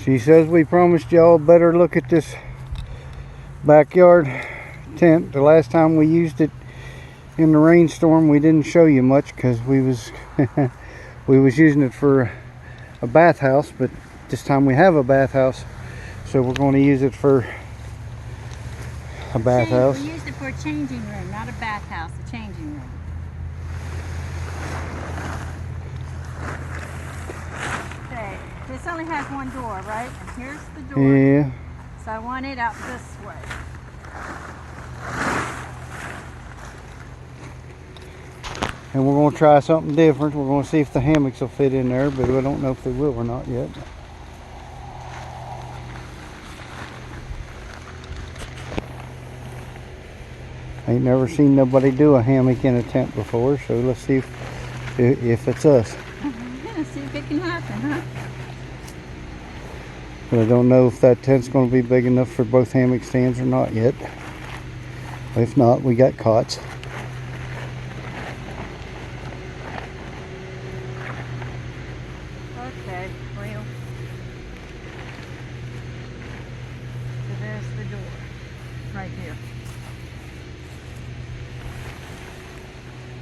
She says we promised y'all better look at this backyard tent. The last time we used it in the rainstorm, we didn't show you much because we was we was using it for a bathhouse, but this time we have a bathhouse, so we're going to use it for a bathhouse. We used it for a changing room, not a bathhouse, a changing room. Okay, this only has one door, right? And here's the door. Yeah. So I want it out this way. And we're going to try something different. We're going to see if the hammocks will fit in there, but we don't know if they will or not yet. Ain't never seen nobody do a hammock in a tent before, so let's see if it's us. Yeah, see if it can happen, huh? But I don't know if that tent's going to be big enough for both hammock stands or not yet. If not, we got cots. Okay, well, so there's the door, right here.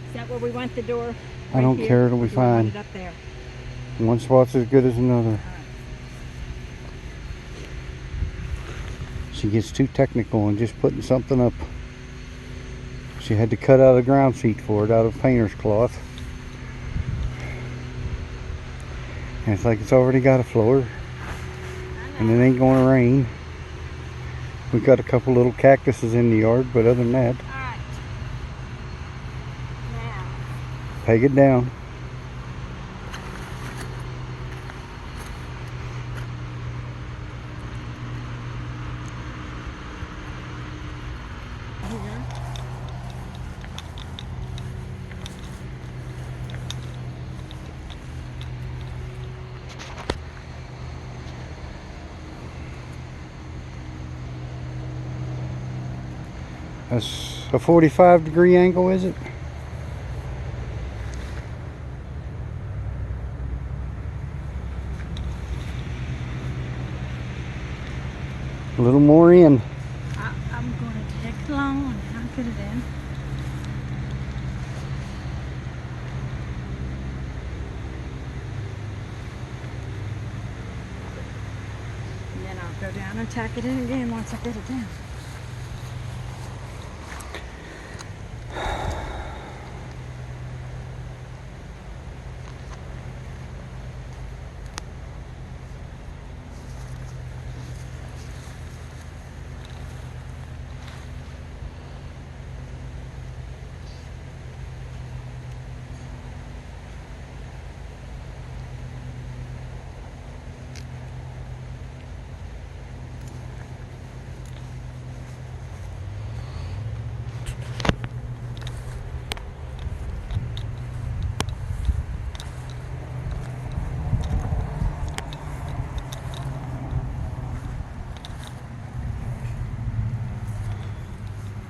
Is that where we want the door? I don't care, it'll be fine. It up there? One spot's as good as another. She gets too technical and just putting something up. She had to cut out a ground sheet for it out of painter's cloth. And it's like it's already got a floor. And it ain't going to rain. We've got a couple little cactuses in the yard, but other than that, Alright. Now. peg it down. Here. That's a 45-degree angle, is it? A little more in. I'm going to take it long and put it in. And then I'll go down and tack it in again once I get it down.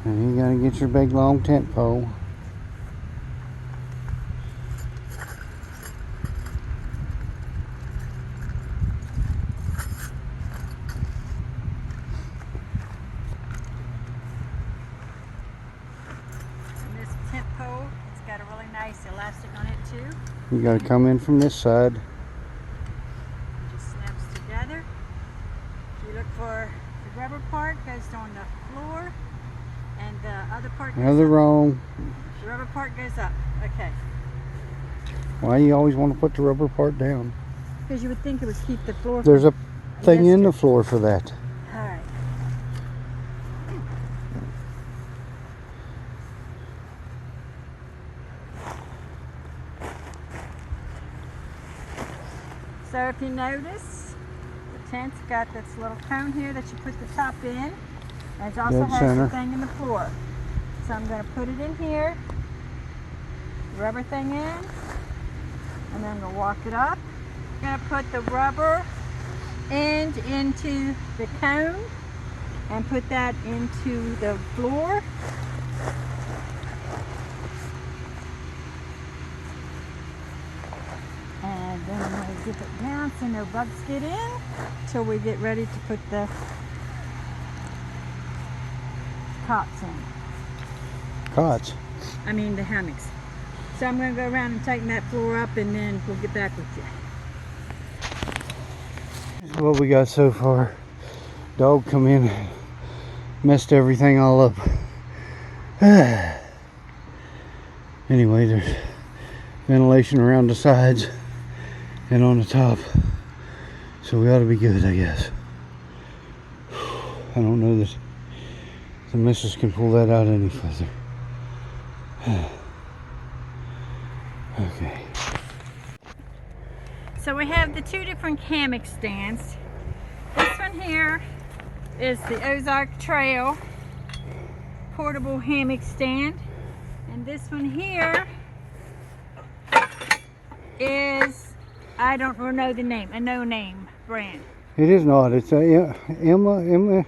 And you gotta get your big long tent pole. And this tent pole, it's got a really nice elastic on it too. You gotta come in from this side. It just snaps together. You look for the rubber part goes on the floor, and the other part goes Another up. wrong. The rubber part goes up. Okay. Why you always want to put the rubber part down? Because you would think it would keep the floor. There's a thing in the Yes. floor for that. All right. So if you notice, the tent's got this little cone here that you put the top in. And it also Dead has center. the thing in the floor. So I'm going to put it in here, rubber thing in, and then we'll walk it up. I'm going to put the rubber end into the cone and put that into the floor. And then I'm going to dip it down so no bugs get in till we get ready to put the cots in. Cots. I mean the hammocks. So I'm going to go around and tighten that floor up and then we'll get back with you. This is what we got so far. Dog come in, messed everything all up. Anyway, there's ventilation around the sides and on the top, so we ought to be good, I guess. I don't know that the missus can pull that out any further. Okay. So we have the two different hammock stands. This one here is the Ozark Trail portable hammock stand, and this one here is, I don't know the name, a no-name brand. It is not. It's a IMSAMA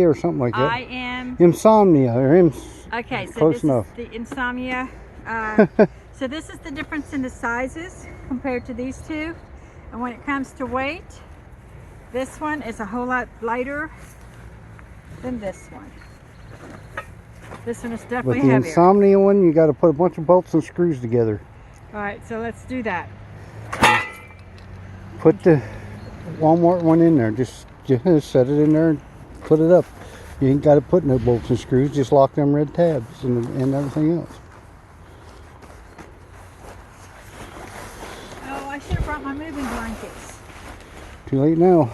or something like that. Insomnia or Okay, so close this enough. is the Insomnia. So this is the difference in the sizes compared to these two. And when it comes to weight, this one is a whole lot lighter than this one. This one is definitely But the heavier. Insomnia one, you got to put a bunch of bolts and screws together. All right, so let's do that. Put the Walmart one in there. Just set it in there and put it up. You ain't got to put no bolts and screws. Just lock them red tabs and everything else. Oh, I should have brought my moving blankets. Too late now.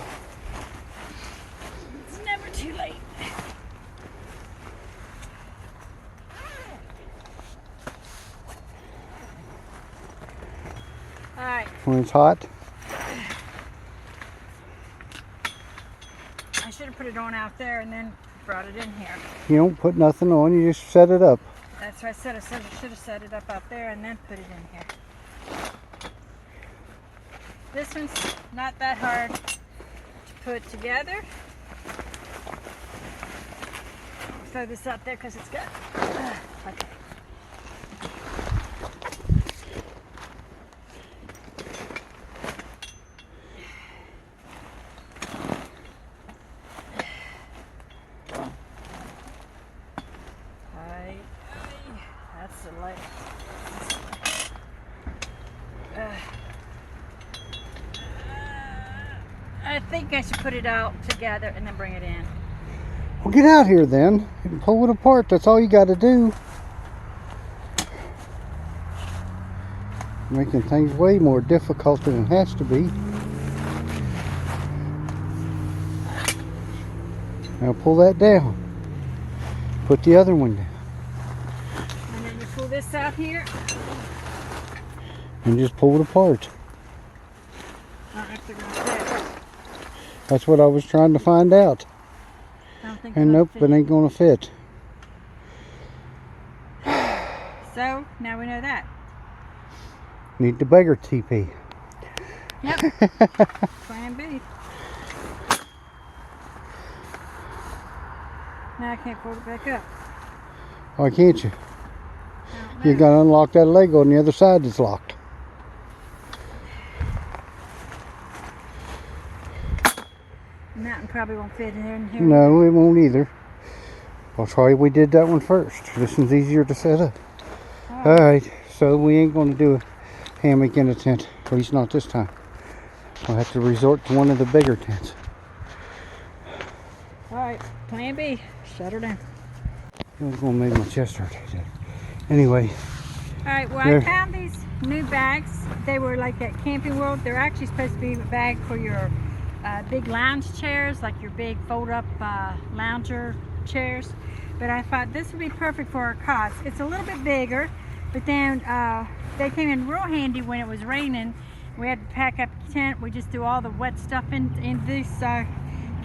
It's never too late. All right. When it's hot. I should have put it on out there and then brought it in here. You don't put nothing on. You just set it up. That's what I said. I should have set it up out there and then put it in here. This one's not that hard to put together. Throw this out there because it's got. Okay. That's the light. I think I should put it out together and then bring it in. Well, get out here then and pull it apart. That's all you got to do. Making things way more difficult than it has to be. Now pull that down. Put the other one down. And then you pull this out here. And just pull it apart. I don't know if they're going to fit. That's what I was trying to find out. I don't think And they're nope, gonna it fit. ain't going to fit. So now we know that. Need the bigger teepee. Yep. Plan B. Now I can't fold it back up. Why can't you? I don't You know. got to unlock that leg on the other side that's locked. And that one probably won't fit in here. No, it won't either. That's why we did that one first. This one's easier to set up. Oh. Alright, so we ain't going to do a hammock in a tent. At least not this time. We'll have to resort to one of the bigger tents. Alright, plan B. Shut her down. I was going to make my chest hurt. Anyway, Alright, well There. I found these new bags. They were like at Camping World. They're actually supposed to be a bag for your big lounge chairs, like your big fold-up lounger chairs. But I thought this would be perfect for our cots. It's a little bit bigger, but then they came in real handy when it was raining. We had to pack up the tent. We just do all the wet stuff in these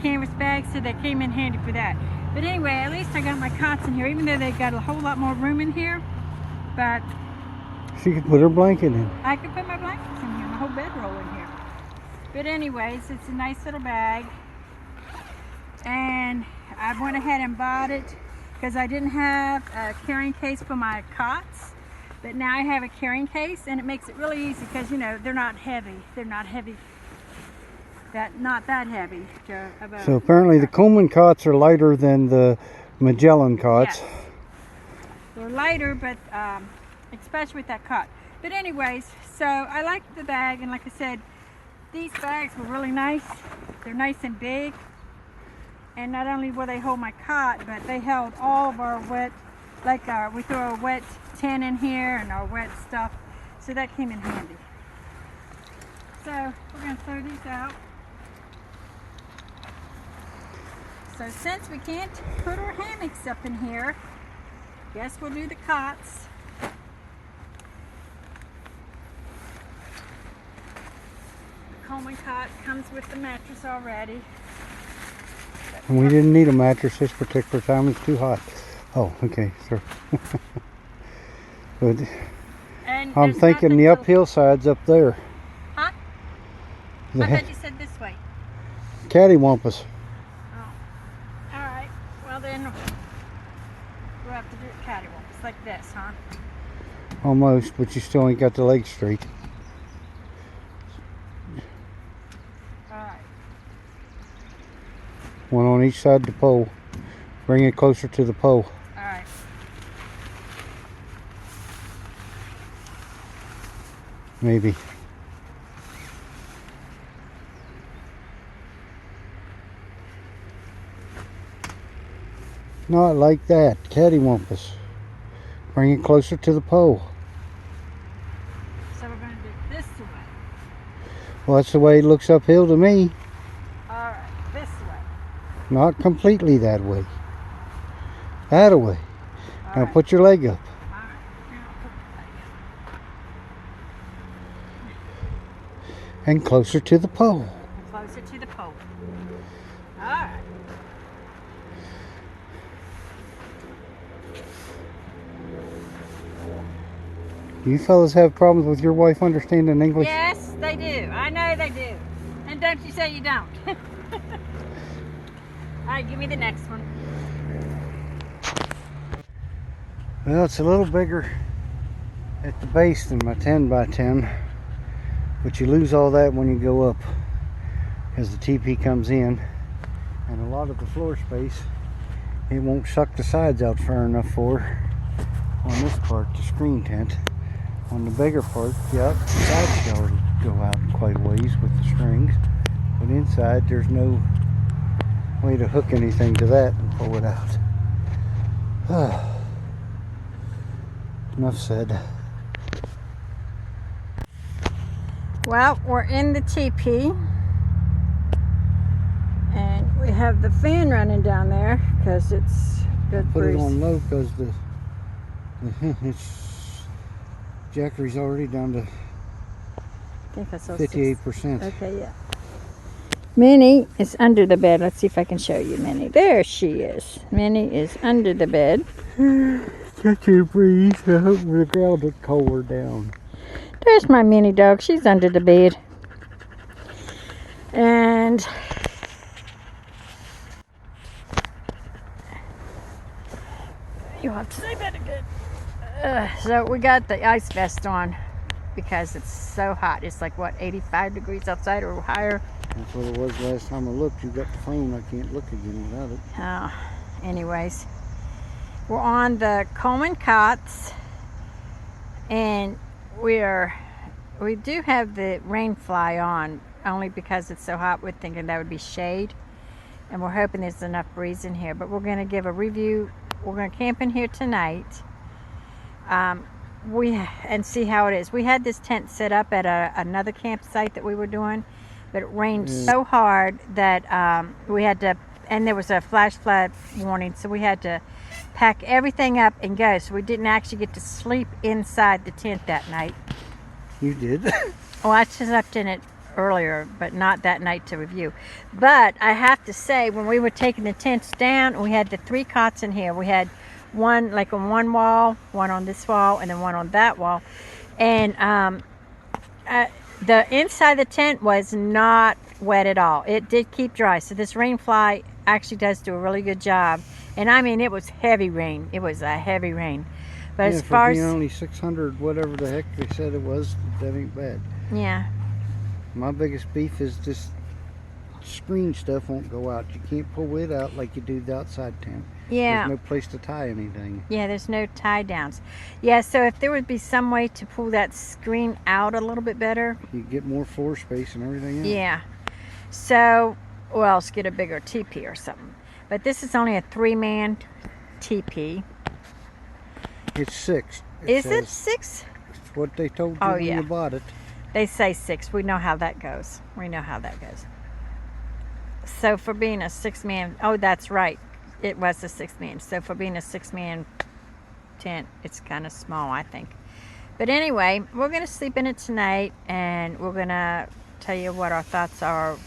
canvas bags, so they came in handy for that. But anyway, at least I got my cots in here, even though they got a whole lot more room in here. But she could put her blanket in. I could put my blankets in here, my whole bedroll in here. But anyways, it's a nice little bag. And I went ahead and bought it because I didn't have a carrying case for my cots. But now I have a carrying case, and it makes it really easy because, you know, they're not heavy. They're not heavy. Not that heavy. So apparently the Coleman cots are lighter than the Magellan cots. Yes. They're lighter, but especially with that cot. But anyways, so I like the bag, and like I said, these bags were really nice. They're nice and big. And not only will they hold my cot, but they held all of our wet, like we throw a wet tin in here and our wet stuff. So that came in handy. So we're going to throw these out. So since we can't put our hammocks up in here, guess we'll do the cots. The Coleman cot comes with the mattress already. And we didn't need a mattress this particular time. It's too hot. Oh, okay, sir. But I'm thinking the uphill side's up there. Huh? I thought you said this way. Cattywampus. Oh. Alright. Well then, we'll have to do it cattywampus like this, huh? Almost, but you still ain't got the legs straight. Alright. One on each side of the pole. Bring it closer to the pole. Alright. Maybe. Not like that. Cattywampus. Bring it closer to the pole. So we're going to do it this way. Well, that's the way it looks uphill to me. Alright, this way. Not completely that way. That way. Now Alright. put your leg up. Alright. Now put the leg up. And closer to the pole. Closer to the pole. Alright. Do you fellas have problems with your wife understanding English? Yes, they do. I know they do. And don't you say you don't. Alright, give me the next one. Well, it's a little bigger at the base than my 10 by 10, but you lose all that when you go up because the teepee comes in, and a lot of the floor space it won't suck the sides out far enough for on this part, the screen tent. On the bigger part, yep, the side shell will go out quite a ways with the strings, but inside there's no way to hook anything to that and pull it out. Enough said. Well, we're in the teepee, and we have the fan running down there because it's good Put breeze. it on low because the it's Jackery's already down to I think I saw 58%. Okay, yeah. Minnie is under the bed. Let's see if I can show you Minnie. There she is. Minnie is under the bed. Catch your breeze. I hope the ground will cool her down. There's my Minnie dog. She's under the bed. And you'll have to say that again. So we got the ice vest on because it's so hot. It's like, what, 85 degrees outside or higher? That's what it was last time I looked. You got the phone. I can't look again without it. Anyways, we're on the Coleman cots, and we do have the rain fly on only because it's so hot. We're thinking that would be shade, and we're hoping there's enough breeze in here. But we're going to give a review. We're going to camp in here tonight. And see how it is. We had this tent set up at another campsite that we were doing, but it rained so hard that we had to, and there was a flash flood warning, so we had to pack everything up and go. So we didn't actually get to sleep inside the tent that night. You did? Well, I slept in it earlier, but not that night to review. But I have to say, when we were taking the tents down, we had the 3 cots in here. We had one like on one wall, one on this wall, and then one on that wall. And the inside of the tent was not wet at all. It did keep dry. So this rain fly actually does do a really good job. And I mean, it was heavy rain. It was a heavy rain. But yeah, as for far being as only 600, whatever the heck they said it was, that ain't bad. yeah, My biggest beef is this screen stuff won't go out. You can't pull it out like you do the outside tent. yeah. There's no place to tie anything. Yeah, there's no tie downs. Yeah, so if there would be some way to pull that screen out a little bit better. You get more floor space and everything else. Yeah. So, or else get a bigger teepee or something. But this is only a 3-man teepee. It's 6. Is it 6? It's what they told you Oh, when yeah. you bought it. They say 6. We know how that goes. So for being a 6-man, oh, that's right. It was a 6-man. So for being a 6-man tent, it's kind of small, I think. But anyway, we're going to sleep in it tonight, and we're going to tell you what our thoughts are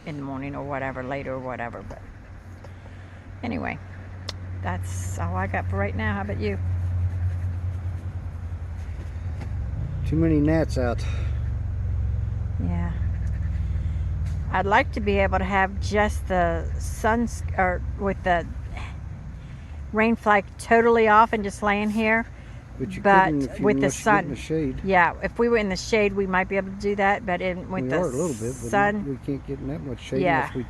in the morning or whatever, later or whatever. But anyway, that's all I got for right now. How about you? Too many gnats out. Yeah. I'd like to be able to have just the or with the rain flag totally off and just laying here. But you But couldn't if you with the unless you get in the sun, shade. yeah, if we were in the shade, we might be able to do that. But with We the are a little bit, but sun, we can't get in that much shade Yeah. unless we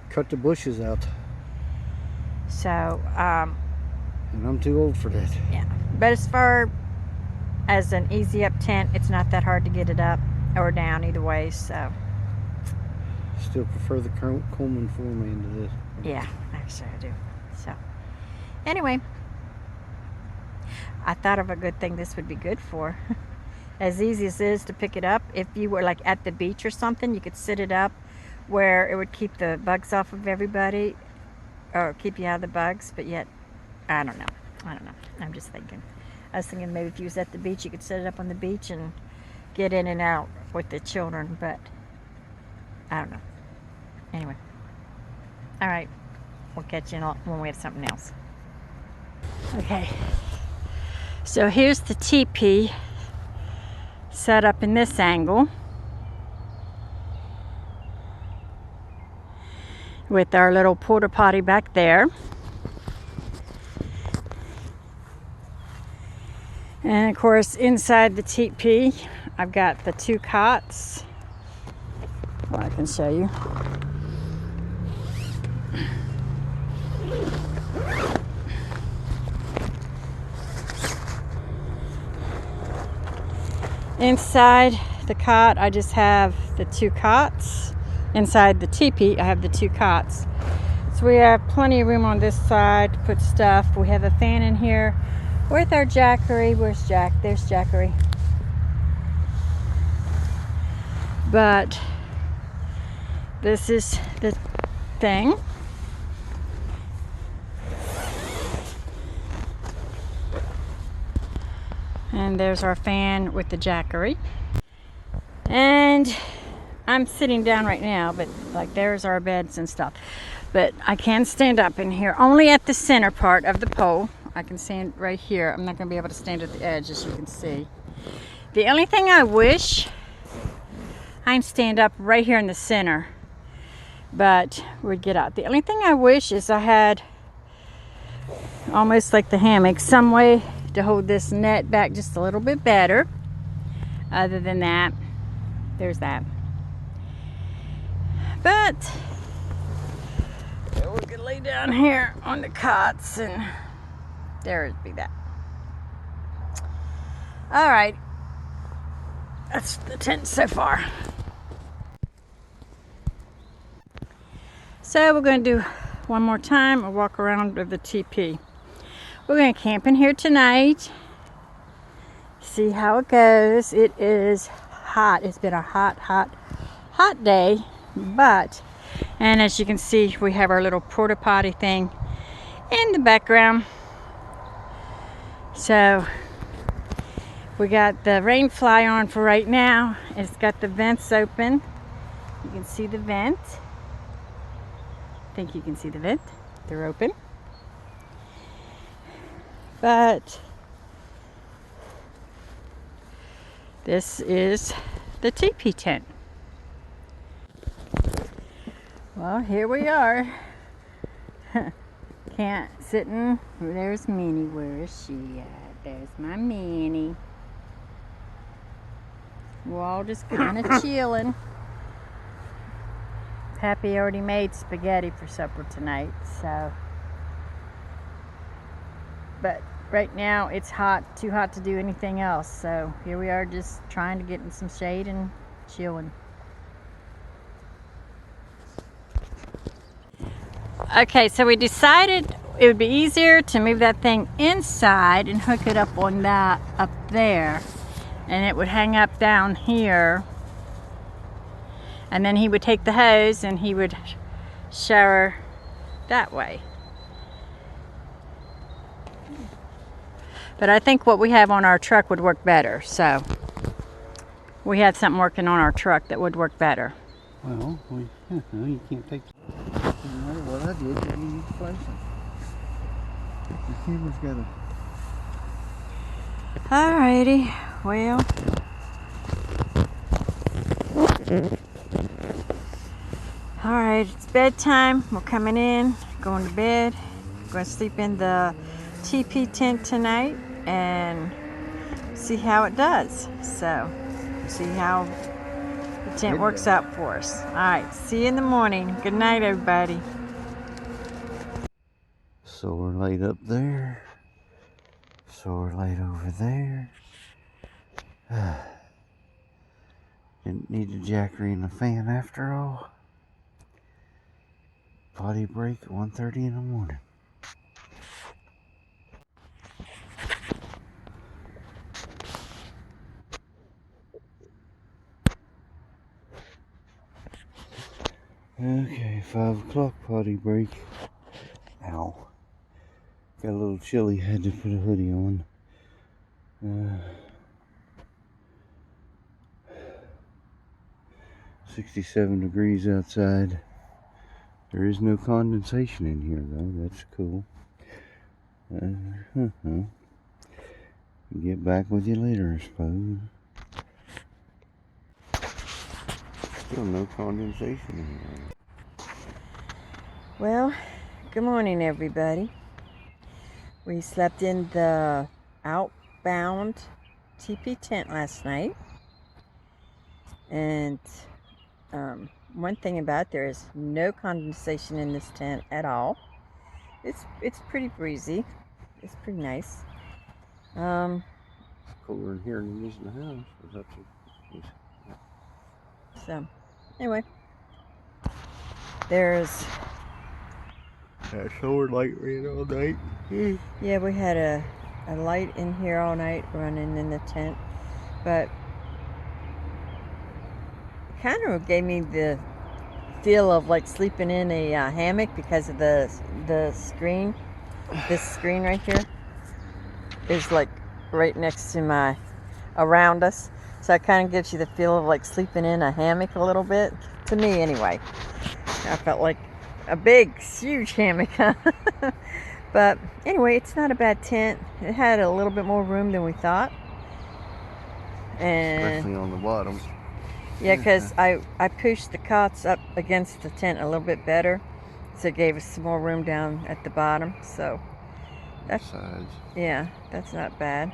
cut the bushes out. so And I'm too old for that. yeah. But as far as an easy up tent, it's not that hard to get it up or down either way. So Still prefer the Coleman 4-man to this. yeah, actually I do. So anyway, I thought of a good thing this would be good for. As easy as it is to pick it up, if you were like at the beach or something, you could sit it up where it would keep the bugs off of everybody, or keep you out of the bugs, but yet, I don't know. I'm just thinking. I was thinking maybe if you was at the beach, you could set it up on the beach and get in and out with the children, but I don't know. Anyway. All right. We'll catch you when we have something else. Okay. So here's the teepee set up in this angle with our little porta potty back there. And of course, inside the teepee, I've got the 2 cots. Well, I can show you. Inside the cot, I just have the 2 cots. Inside the teepee, I have the 2 cots. So we have plenty of room on this side to put stuff. We have a fan in here with our Jackery. Where's Jack? There's Jackery. But this is the thing. And there's our fan with the Jackery. And I'm sitting down right now, but like there's our beds and stuff. But I can stand up in here only at the center part of the pole. I can stand right here. I'm not going to be able to stand at the edge, as you can see. The only thing I wish, I can stand up right here in the center, but we'd get out. The only thing I wish is I had, almost like the hammock, some way to hold this net back just a little bit better. Other than that, there's that. But we could lay down here on the cots, and there'd be that. All right, that's the tent so far. So we're going to do one more time a walk around with the teepee. We're going to camp in here tonight. See how it goes. It is hot. It's been a hot day. But, and as you can see, we have our little porta potty thing in the background. So we got the rain fly on for right now. It's got the vents open. You can see the vent. I think you can see the vent. They're open. But this is the teepee tent. Well, here we are. can't sitting. There's Minnie. Where is she at? There's my Minnie. We're all just kind of chilling. Pappy already made spaghetti for supper tonight, so. But right now it's hot, too hot to do anything else. So here we are, just trying to get in some shade and chilling. Okay, so we decided it would be easier to move that thing inside and hook it up on that up there, and it would hang up down here, and then he would take the hose and he would shower that way. But I think what we have on our truck would work better, so we had something working on our truck that would work better. Well, you can't take. No matter what I did, you need to place it. The camera's got a. Alrighty, well. Alright, it's bedtime. We're coming in, going to bed. We're going to sleep in the teepee tent tonight and see how it does. So, see how the tent works out for us. Alright, see you in the morning. Good night, everybody. Solar light up there. Solar light over there. Didn't need to jackery in the fan after all. Potty break at 1:30 in the morning. Okay, 5 o'clock potty break. Ow. Got a little chilly, had to put a hoodie on. 67 degrees outside. There is no condensation in here though, that's cool. Get back with you later, I suppose. Still no condensation in here. Well, good morning, everybody. We slept in the OutBond teepee tent last night. And one thing about there is no condensation in this tent at all. It's pretty breezy. It's pretty nice. It's cooler in here than it is in the house. So, anyway, there's that solar light ran all night. Yeah, we had a light in here all night running in the tent, but it kind of gave me the feel of like sleeping in a hammock because of the screen. This screen right here is like right next to around us. So it kind of gives you the feel of like sleeping in a hammock a little bit. To me, anyway. I felt like a big, huge hammock. But anyway, it's not a bad tent. It had a little bit more room than we thought. And especially on the bottom. Yeah, because I pushed the cots up against the tent a little bit better. So it gave us some more room down at the bottom. So that's, sides. Yeah, that's not bad.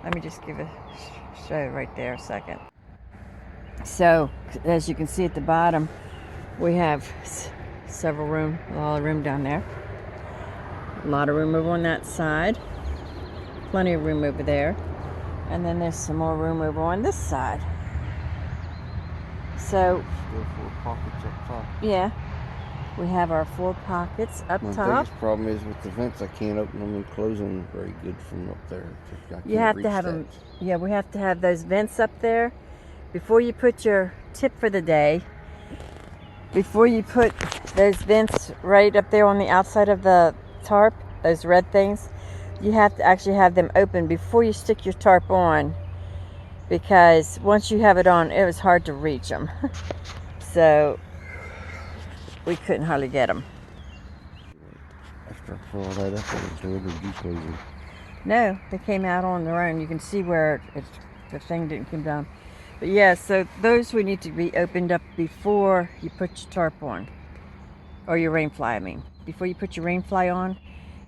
Let me just give a show right there a second. So, as you can see at the bottom, we have a lot of room down there. A lot of room over on that side. Plenty of room over there. And then there's some more room over on this side. So, still 4 pockets up top. Yeah, we have our 4 pockets up My top. biggest problem is with the vents, I can't open them and close them very good from up there. You have to have them. Yeah, we have to have those vents up there before you put your tip for the day. Before you put those vents right up there on the outside of the tarp, those red things, you have to actually have them open before you stick your tarp on, because once you have it on, it was hard to reach them. So we couldn't hardly get them. After I pull all that up, I was doing or declosing. No, they came out on their own. You can see where the thing didn't come down. But yeah, so those would need to be opened up before you put your tarp on. Or your rain fly, I mean. Before you put your rain fly on,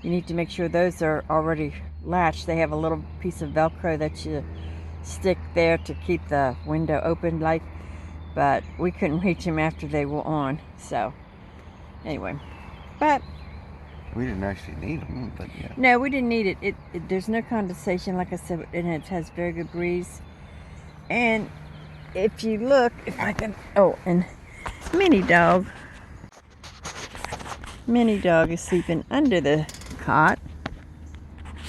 you need to make sure those are already latched. They have a little piece of Velcro that you stick there to keep the window open, like, but we couldn't reach them after they were on. So anyway, but we didn't actually need them, but yeah. No, we didn't need it. There's no condensation, like I said, and it has very good breeze. And if you look, if I can, oh, and Minnie dog is sleeping under the cot.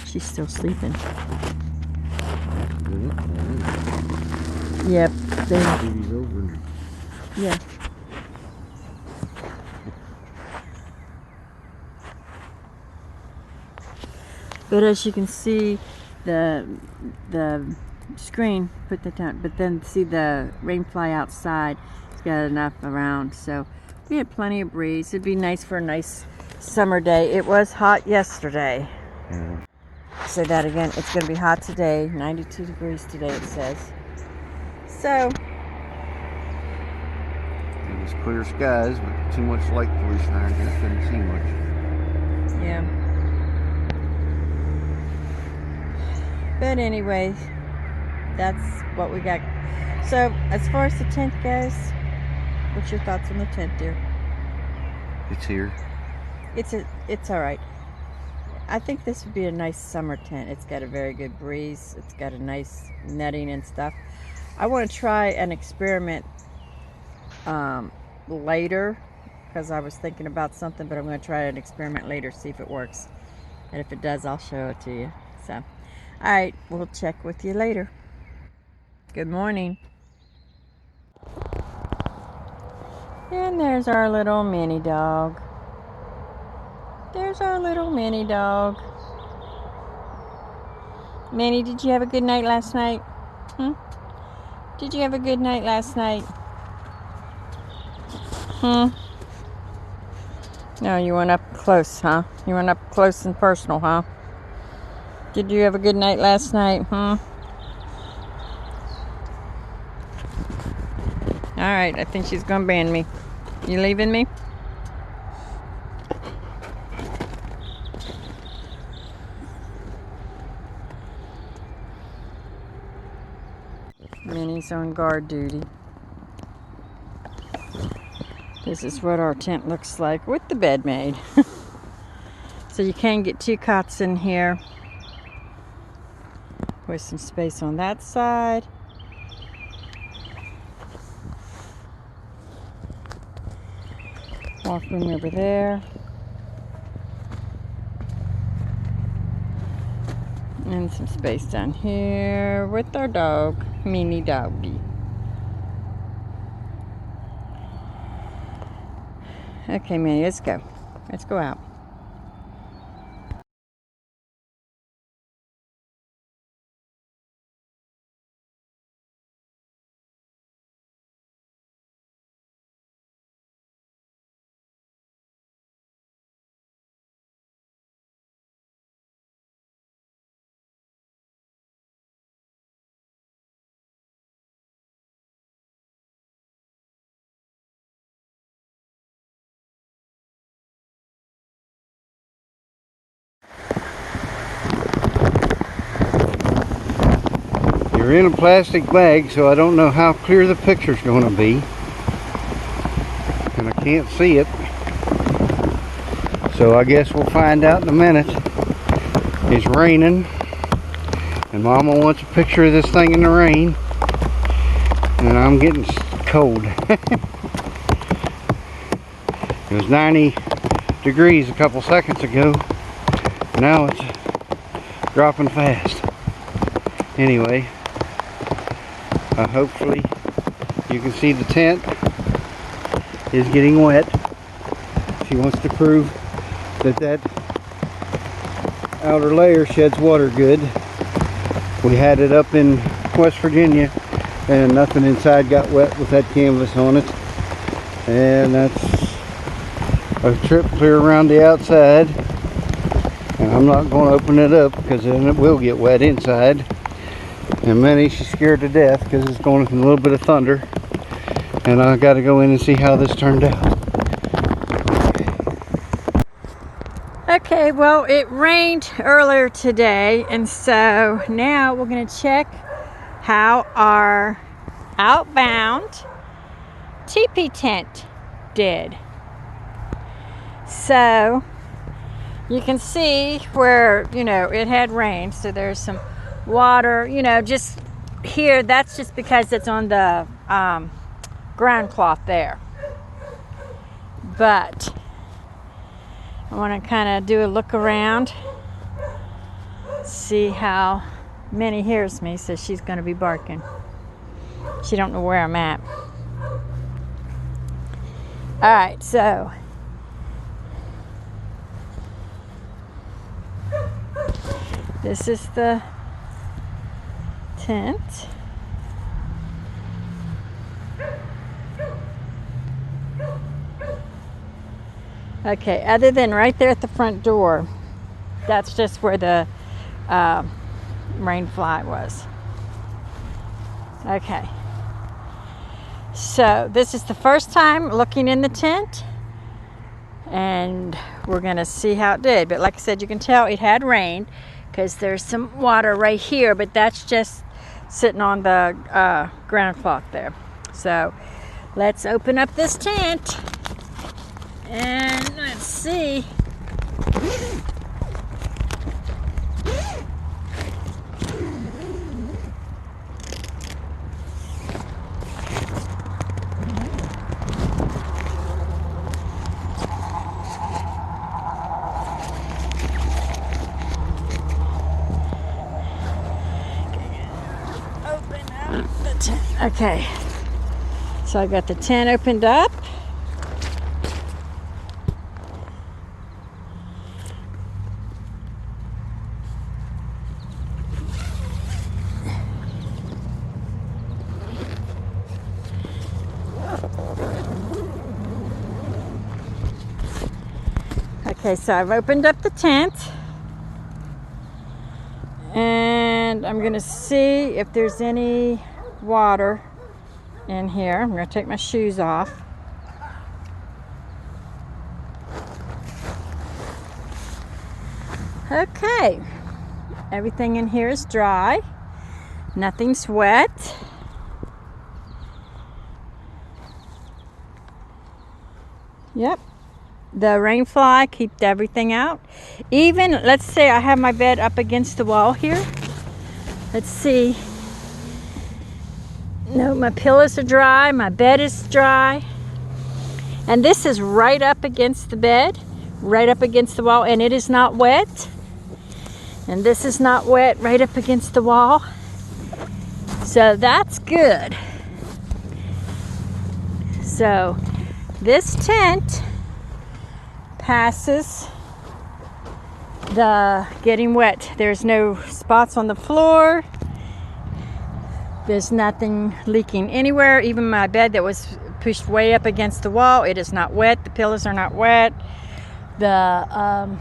She's still sleeping. Yep. Yeah. But as you can see, the screen, put that down, but then see the rain fly outside. It's got enough around, so we had plenty of breeze. It'd be nice for a nice summer day. It was hot yesterday. Yeah. Say that again. It's going to be hot today. 92 degrees today, it says. So it was clear skies, but too much light pollution out here. Couldn't see much. yeah. But anyway, that's what we got. So as far as the tent goes, what's your thoughts on the tent, dear? It's here. It's all right. I think this would be a nice summer tent. It's got a very good breeze. It's got a nice netting and stuff. I want to try an experiment later, because I was thinking about something, but I'm going to try an experiment later, see if it works. And if it does, I'll show it to you. So, all right, we'll check with you later. Good morning. And there's our little mini dog. There's our little mini dog. Minnie, did you have a good night last night? Did you have a good night last night? No, you went up close, huh? You went up close and personal, huh? Did you have a good night last night? All right, I think she's gonna ban me. You leaving me? Minnie's on guard duty. This is what our tent looks like with the bed made. So you can get 2 cots in here with some space on that side. Walk-room over there. And some space down here with our dog, Minnie Doggy. Okay, Minnie, let's go. Let's go out. You're in a plastic bag, so I don't know how clear the picture's going to be. And I can't see it. So I guess we'll find out in a minute. It's raining. And Mama wants a picture of this thing in the rain. And I'm getting cold. It was 90 degrees a couple seconds ago. Now it's dropping fast. Anyway, hopefully you can see the tent is getting wet. She wants to prove that that outer layer sheds water good. We had it up in West Virginia and nothing inside got wet with that canvas on it. And that's a trip clear around the outside. And I'm not going to open it up because then it will get wet inside. And Minnie, she's scared to death because it's going a little bit of thunder. And I got to go in and see how this turned out. Okay, Okay, well, it rained earlier today, and so now we're going to check how our outbound teepee tent did. So you can see where, it had rained, so there's some water, just here. That's just because it's on the ground cloth there. But I want to kind of do a look around, see how Minnie hears me, so she's going to be barking. She don't know where I'm at. All right, so this is the tent. Okay, other than right there at the front door, that's just where the rain fly was. Okay, so this is the first time looking in the tent, and we're gonna see how it did. But like I said, you can tell it had rained because there's some water right here, but that's just sitting on the ground cloth there. So let's open up this tent and let's see. Open up the tent. Okay, so I got the tent opened up. Okay, so I've opened up the tent, and I'm going to see if there's any water in here. I'm going to take my shoes off. Okay, everything in here is dry. Nothing's wet. Yep. The rain fly kept everything out. Even, let's say I have my bed up against the wall here. Let's see. No, my pillows are dry. My bed is dry. And this is right up against the bed, right up against the wall, and it is not wet. And this is not wet, right up against the wall. So that's good. So this tent passes the getting wet. There's no spots on the floor. There's nothing leaking anywhere. Even my bed that was pushed way up against the wall, it is not wet. The pillows are not wet. The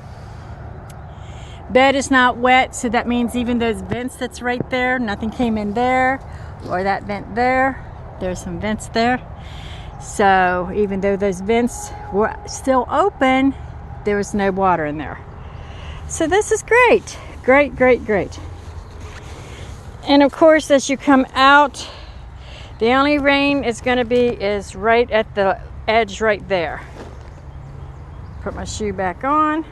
bed is not wet, so that means even those vents that's right there, nothing came in there, or that vent there. There's some vents there. So even though those vents were still open, there was no water in there. So this is great. Great, great, great. And of course, as you come out, the only rain is going to be is right at the edge right there. Put my shoe back on.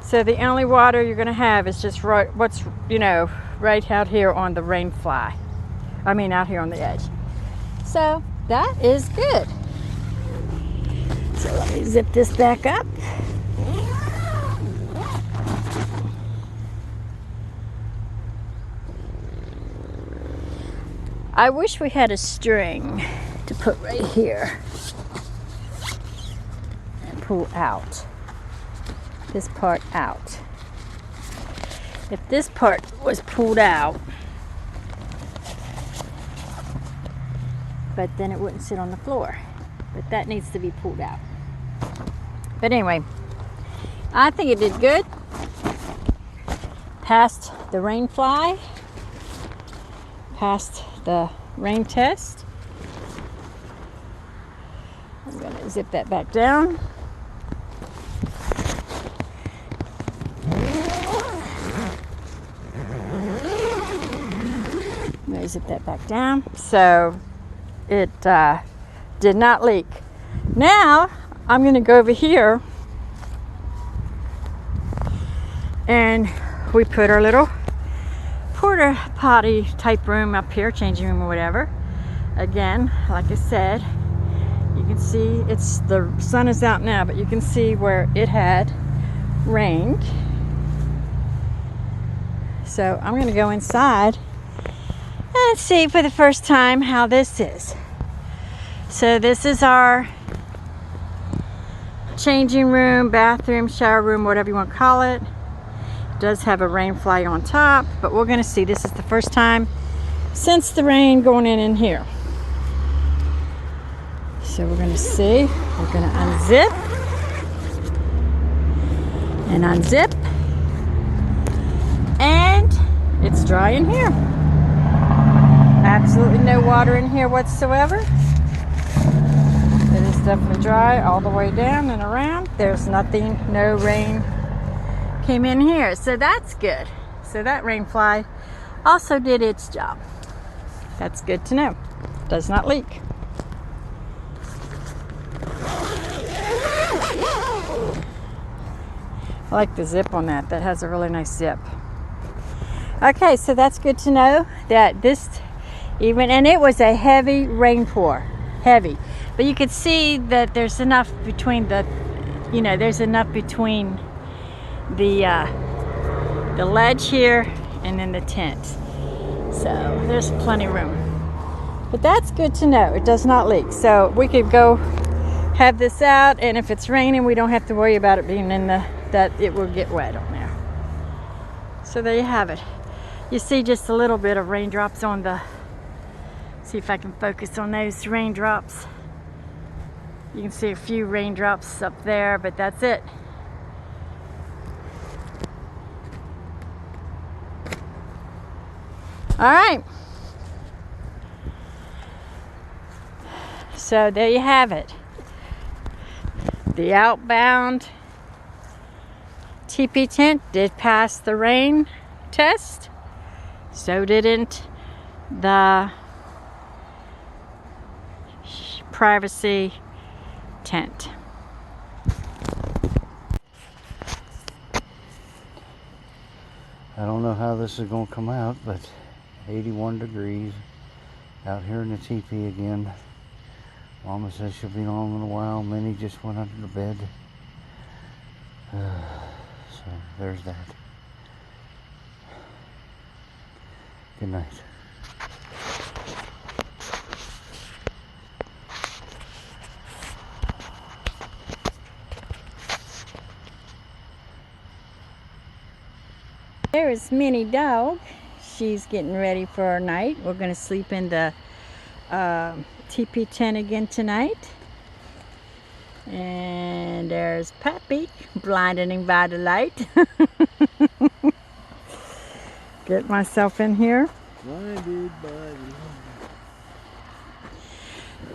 So the only water you're going to have is just right, right out here on the rain fly. Out here on the edge. So that is good. So let me zip this back up. I wish we had a string to put right here and pull out this part out. If this part was pulled out, but then it wouldn't sit on the floor. But that needs to be pulled out. But anyway, I think it did good. Passed the rain fly. Passed the rain test. zip that back down. Zip that back down. So it did not leak. Now I'm going to go over here, and we put our little porta potty type room up here, changing room or whatever. Again, like I said, you can see the sun is out now, but you can see where it had rained. So I'm going to go inside and see for the first time how this is. So this is our changing room, bathroom, shower room, whatever you want to call it. It does have a rain fly on top, but we're going to see. This is the first time since the rain going in here. So we're going to see. We're going to unzip and unzip, and it's dry in here. Absolutely no water in here whatsoever. It is definitely dry all the way down and around. There's nothing, no rain came in here. So that's good. So that rain fly also did its job. That's good to know. Does not leak. I like the zip on that. That has a really nice zip. Okay, so that's good to know that this and it was a heavy rain pour, heavy, but you could see that there's enough between the ledge here and then the tent, so there's plenty of room. But that's good to know. It does not leak, so we could go have this out, and if it's raining, we don't have to worry about it being that it will get wet on there. So there you have it. You see just a little bit of raindrops on the, see if I can focus on those raindrops. You can see a few raindrops up there, but that's it. All right. So there you have it. The Outbound teepee tent did pass the rain test. So didn't the privacy tent. I don't know how this is going to come out, but 81 degrees out here in the teepee again. Mama says she'll be home in a while. Minnie just went under the bed. So there's that. Good night. There is Minnie dog. She's getting ready for her night. We're going to sleep in the teepee tent again tonight. And there's Pappy, blinding by the light. Get myself in here. Blinded by the light.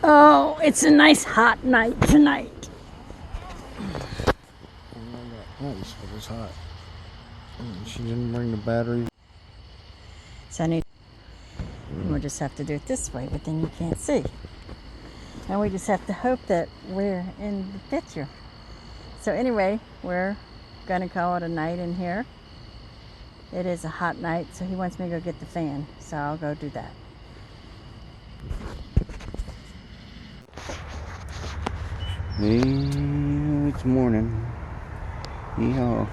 Oh, it's a nice hot night tonight. Nice, but it's hot. She didn't bring the batteries. So we'll just have to do it this way, but then you can't see. And we just have to hope that we're in the picture. So anyway, we're gonna call it a night in here. It is a hot night, so he wants me to go get the fan. So I'll go do that. It's morning. Yeehaw.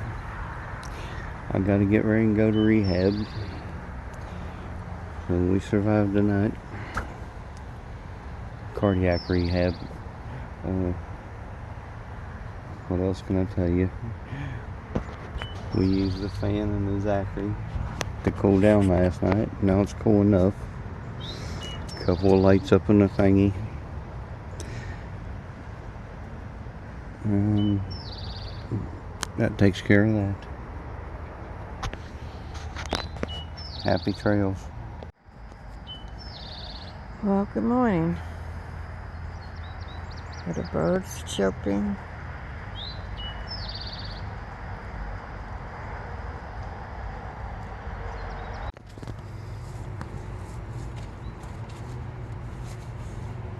I gotta get ready and go to rehab. So we survived the night. Cardiac rehab. What else can I tell you? We used the fan in the Zachary to cool down last night. Now it's cool enough. A couple of lights up in the thingy. That takes care of that. Happy trails. Well, good morning. Are the birds chirping?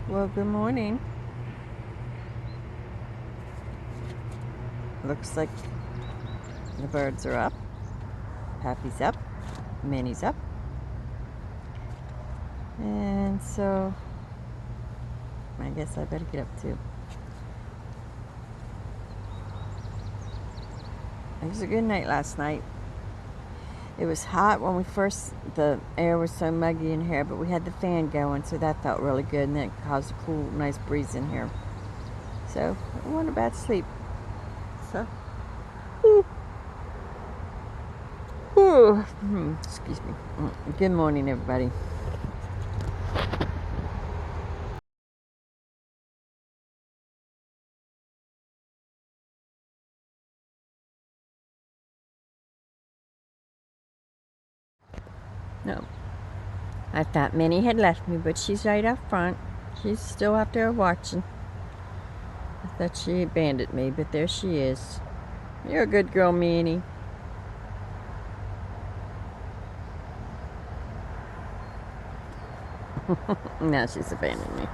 Well, good morning. Looks like the birds are up. Pappy's up. Minnie's up. And so I guess I better get up too. It was a good night last night. It was hot when the air was so muggy in here, but we had the fan going, so that felt really good, and then it caused a cool, nice breeze in here. So I went to bed to sleep. So, excuse me. Good morning, everybody. No. I thought Minnie had left me, but she's right up front. She's still out there watching. I thought she abandoned me, but there she is. You're a good girl, Minnie. Now she's abandoned me.